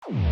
एक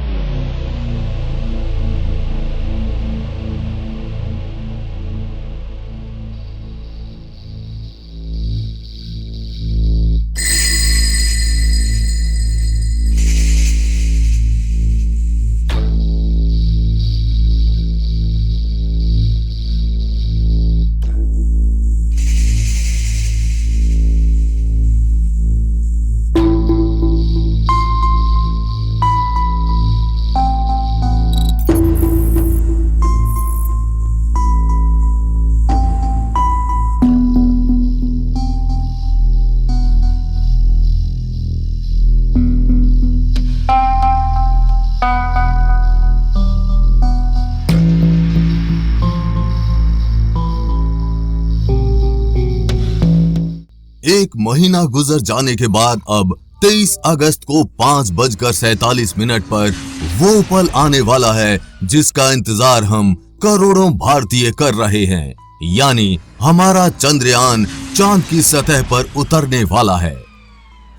महीना गुजर जाने के बाद अब 23 अगस्त को 5:47 पर वो पल आने वाला है जिसका इंतजार हम करोड़ों भारतीय कर रहे हैं, यानी हमारा चंद्रयान चांद की सतह पर उतरने वाला है।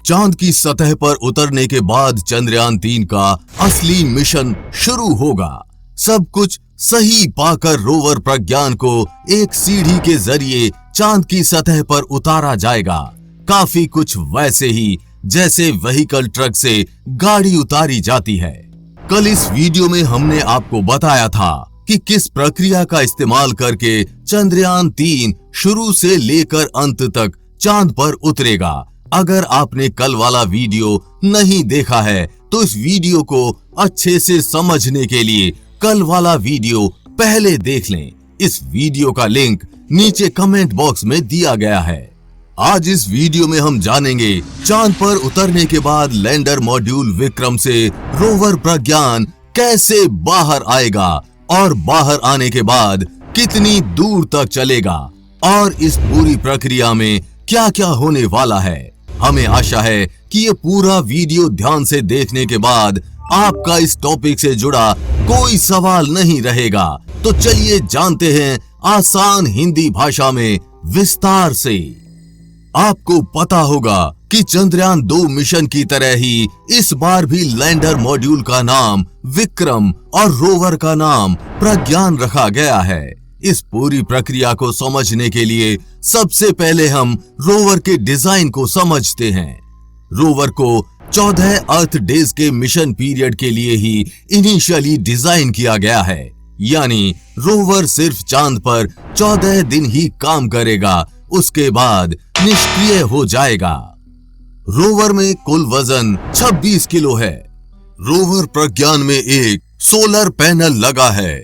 चांद की सतह पर उतरने के बाद चंद्रयान 3 का असली मिशन शुरू होगा। सब कुछ सही पाकर रोवर प्रज्ञान को एक सीढ़ी के जरिए चांद की सतह पर उतारा जाएगा। काफी कुछ वैसे ही जैसे व्हीकल ट्रक से गाड़ी उतारी जाती है। कल इस वीडियो में हमने आपको बताया था कि किस प्रक्रिया का इस्तेमाल करके चंद्रयान 3 शुरू से लेकर अंत तक चांद पर उतरेगा। अगर आपने कल वाला वीडियो नहीं देखा है तो इस वीडियो को अच्छे से समझने के लिए कल वाला वीडियो पहले देख लें। इस वीडियो का लिंक नीचे कमेंट बॉक्स में दिया गया है। आज इस वीडियो में हम जानेंगे चांद पर उतरने के बाद लैंडर मॉड्यूल विक्रम से रोवर प्रज्ञान कैसे बाहर आएगा और बाहर आने के बाद कितनी दूर तक चलेगा और इस पूरी प्रक्रिया में क्या क्या होने वाला है। हमें आशा है कि ये पूरा वीडियो ध्यान से देखने के बाद आपका इस टॉपिक से जुड़ा कोई सवाल नहीं रहेगा। तो चलिए जानते हैं आसान हिंदी भाषा में विस्तार से। आपको पता होगा कि चंद्रयान 2 मिशन की तरह ही इस बार भी लैंडर मॉड्यूल का नाम विक्रम और रोवर का नाम प्रज्ञान रखा गया है। इस पूरी प्रक्रिया को समझने के लिए सबसे पहले हम रोवर के डिजाइन को समझते हैं। रोवर को 14 अर्थ डेज के मिशन पीरियड के लिए ही इनिशियली डिजाइन किया गया है, यानी रोवर सिर्फ चांद पर 14 दिन ही काम करेगा, उसके बाद निष्क्रिय हो जाएगा। रोवर में कुल वजन 26 किलो है। रोवर प्रज्ञान में एक सोलर पैनल लगा है।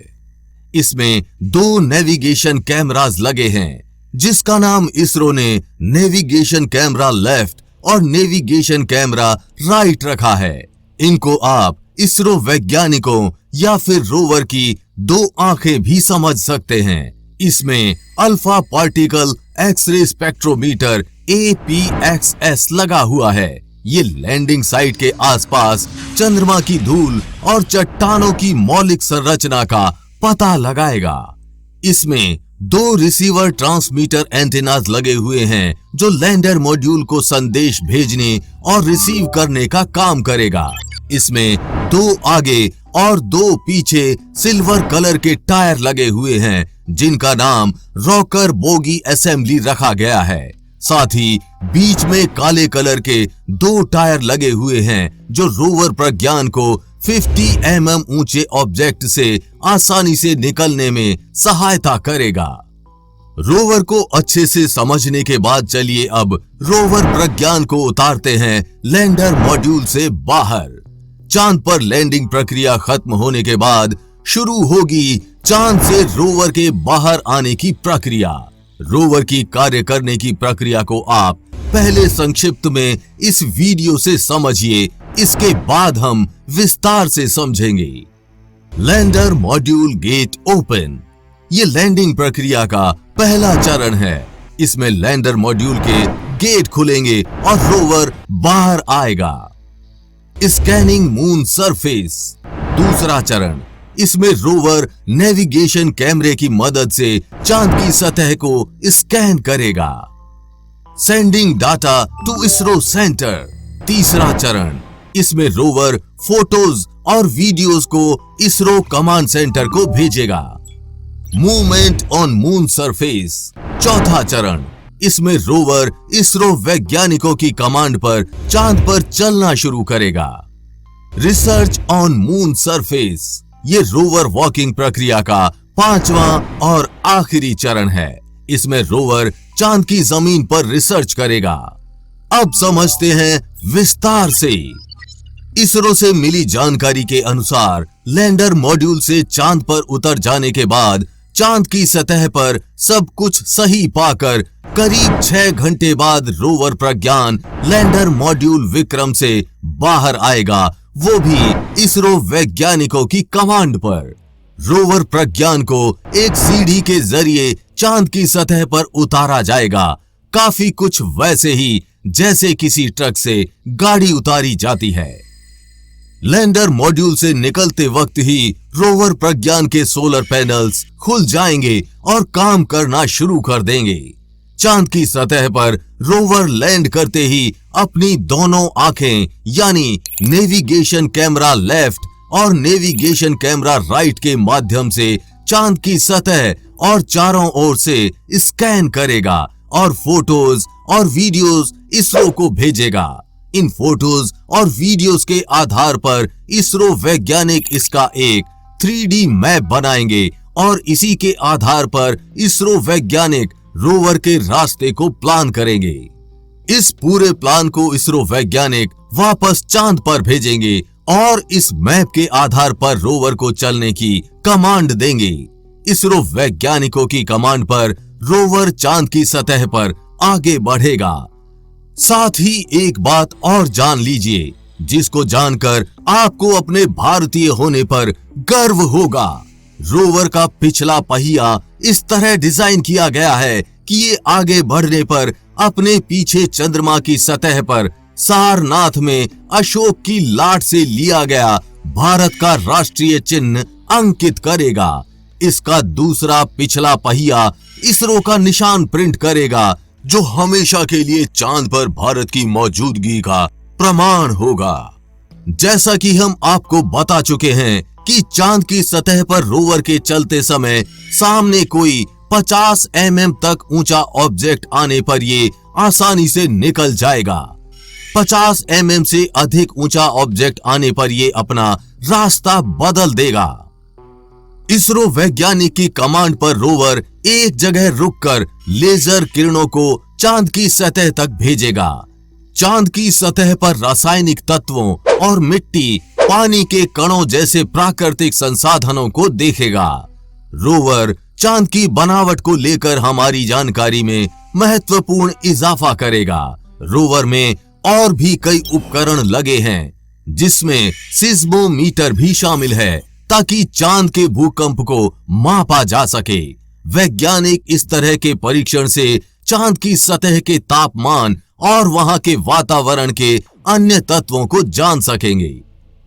इसमें 2 नेविगेशन कैमरास लगे हैं, जिसका नाम इसरो ने नेविगेशन कैमरा लेफ्ट और नेविगेशन कैमरा राइट रखा है। इनको आप इसरो वैज्ञानिकों या फिर रोवर की 2 आंखें भी समझ सकते हैं। इसमें alpha particle X ray spectrometer APXS लगा हुआ है। ये लैंडिंग साइट के आसपास चंद्रमा की धूल और चट्टानों की मौलिक संरचना का पता लगाएगा। इसमें 2 रिसीवर ट्रांसमीटर एंटेनास लगे हुए हैं जो लैंडर मॉड्यूल को संदेश भेजने और रिसीव करने का काम करेगा। इसमें 2 आगे और 2 पीछे सिल्वर कलर के टायर लगे हुए हैं, जिनका नाम रॉकर बोगी असेंबली रखा गया है। साथ ही बीच में काले कलर के 2 टायर लगे हुए हैं जो रोवर प्रज्ञान को 50 mm ऊंचे ऑब्जेक्ट से आसानी से निकलने में सहायता करेगा। रोवर को अच्छे से समझने के बाद चलिए अब रोवर प्रज्ञान को उतारते हैं लैंडर मॉड्यूल से बाहर। चांद पर लैंडिंग प्रक्रिया खत्म होने के बाद शुरू होगी चांद से रोवर के बाहर आने की प्रक्रिया। रोवर की कार्य करने की प्रक्रिया को आप पहले संक्षिप्त में इस वीडियो से समझिए, इसके बाद हम विस्तार से समझेंगे। लैंडर मॉड्यूल गेट ओपन, ये लैंडिंग प्रक्रिया का पहला चरण है। इसमें लैंडर मॉड्यूल के गेट खुलेंगे और रोवर बाहर आएगा। स्कैनिंग मून सरफेस, दूसरा चरण। इसमें रोवर नेविगेशन कैमरे की मदद से चांद की सतह को स्कैन करेगा। Sending data to ISRO centre, तीसरा चरण। इसमें रोवर फोटोज और वीडियोस को इसरो कमांड सेंटर को भेजेगा। मूवमेंट ऑन मून सरफेस, चौथा चरण। इसमें रोवर इसरो वैज्ञानिकों की कमांड पर चांद पर चलना शुरू करेगा। रिसर्च ऑन मून सरफेस, ये रोवर वॉकिंग प्रक्रिया का पांचवां और आखिरी चरण है। इसमें रोवर चांद की जमीन पर रिसर्च करेगा। अब समझते हैं विस्तार से। इसरो से मिली जानकारी के अनुसार लैंडर मॉड्यूल से चांद पर उतर जाने के बाद चांद की सतह पर सब कुछ सही पाकर करीब 6 घंटे बाद रोवर प्रज्ञान लैंडर मॉड्यूल विक्रम से बाहर आएगा, वो भी इसरो वैज्ञानिकों की कमांड पर। रोवर प्रज्ञान को एक सीढ़ी के जरिए चांद की सतह पर उतारा जाएगा, काफी कुछ वैसे ही जैसे किसी ट्रक से गाड़ी उतारी जाती है। लैंडर मॉड्यूल से निकलते वक्त ही रोवर प्रज्ञान के सोलर पैनल्स खुल जाएंगे और काम करना शुरू कर देंगे। चांद की सतह पर रोवर लैंड करते ही अपनी दोनों आंखें यानी नेविगेशन कैमरा लेफ्ट और नेविगेशन कैमरा राइट के माध्यम से चांद की सतह और चारों ओर से स्कैन करेगा और फोटोज और वीडियोस इसरो को भेजेगा। इन फोटोज और वीडियोस के आधार पर इसरो वैज्ञानिक इसका एक 3D मैप बनाएंगे और इसी के आधार पर इसरो वैज्ञानिक रोवर के रास्ते को प्लान करेंगे। इस पूरे प्लान को इसरो वैज्ञानिक वापस चांद पर भेजेंगे और इस मैप के आधार पर रोवर को चलने की कमांड देंगे। इसरो वैज्ञानिकों की कमांड पर रोवर चांद की सतह पर आगे बढ़ेगा। साथ ही एक बात और जान लीजिए, जिसको जानकर आपको अपने भारतीय होने पर गर्व होगा। रोवर का पिछला पहिया इस तरह डिजाइन किया गया है कि ये आगे बढ़ने पर अपने पीछे चंद्रमा की सतह पर सारनाथ में अशोक की लाट से लिया गया भारत का राष्ट्रीय चिन्ह अंकित करेगा। इसका दूसरा पिछला पहिया इसरो का निशान प्रिंट करेगा, जो हमेशा के लिए चांद पर भारत की मौजूदगी का प्रमाण होगा। जैसा कि हम आपको बता चुके हैं कि चांद की सतह पर रोवर के चलते समय सामने कोई 50 mm तक ऊंचा ऑब्जेक्ट आने पर ये आसानी से निकल जाएगा। 50 mm से अधिक ऊंचा ऑब्जेक्ट आने पर ये अपना रास्ता बदल देगा। इसरो वैज्ञानिक की कमांड पर रोवर एक जगह रुककर लेजर किरणों को चांद की सतह तक भेजेगा। चांद की सतह पर रासायनिक तत्वों और मिट्टी, पानी के कणों जैसे प्राकृतिक संसाधनों को देखेगा। रोवर चांद की बनावट को लेकर हमारी जानकारी में महत्वपूर्ण इजाफा करेगा। रोवर में और भी कई उपकरण लगे हैं, जिसमें सिस्मोमीटर भी शामिल है, ताकि चांद के भूकंप को मापा जा सके। वैज्ञानिक इस तरह के परीक्षण से चांद की सतह के तापमान और वहां के वातावरण के अन्य तत्वों को जान सकेंगे।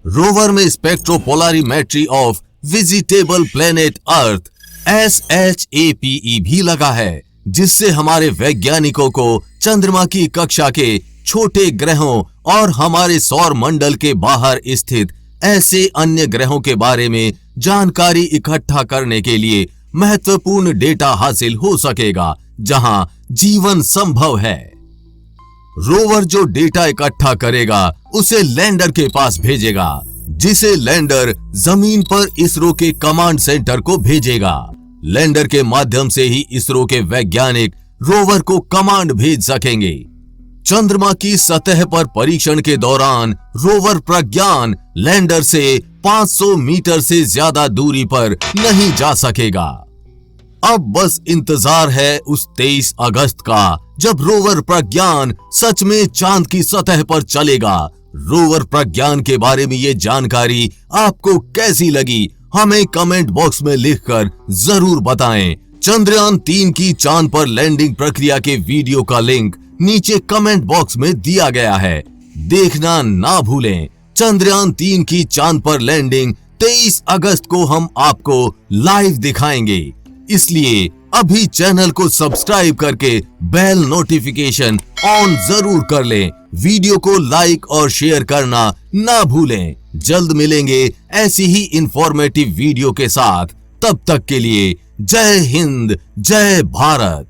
रोवर में spectropolarimetry of visible planet earth SHAPE भी लगा है, जिससे हमारे वैज्ञानिकों को चंद्रमा की कक्षा के छोटे ग्रहों और हमारे सौर मंडल के बाहर स्थित ऐसे अन्य ग्रहों के बारे में जानकारी इकट्ठा करने के लिए महत्वपूर्ण डेटा हासिल हो सकेगा, जहां जीवन संभव है। रोवर जो डेटा इकट्ठा करेगा उसे लैंडर के पास भेजेगा, जिसे लैंडर जमीन पर इसरो के कमांड सेंटर को भेजेगा। लैंडर के माध्यम से ही इसरो के वैज्ञानिक रोवर को कमांड भेज सकेंगे। चंद्रमा की सतह पर परीक्षण के दौरान रोवर प्रज्ञान लैंडर से 500 मीटर से ज्यादा दूरी पर नहीं जा सकेगा। अब बस इंतजार है उस 23 अगस्त का, जब रोवर प्रज्ञान सच में चांद की सतह पर चलेगा। रोवर प्रज्ञान के बारे में ये जानकारी आपको कैसी लगी, हमें कमेंट बॉक्स में लिखकर जरूर बताएं। चंद्रयान 3 की चांद पर लैंडिंग प्रक्रिया के वीडियो का लिंक नीचे कमेंट बॉक्स में दिया गया है, देखना ना भूलें। चंद्रयान 3 की चांद पर लैंडिंग 23 अगस्त को हम आपको लाइव दिखाएंगे, इसलिए अभी चैनल को सब्सक्राइब करके बेल नोटिफिकेशन ऑन जरूर कर लें। वीडियो को लाइक और शेयर करना ना भूलें। जल्द मिलेंगे ऐसी ही इंफॉर्मेटिव वीडियो के साथ। तब तक के लिए जय हिंद, जय भारत।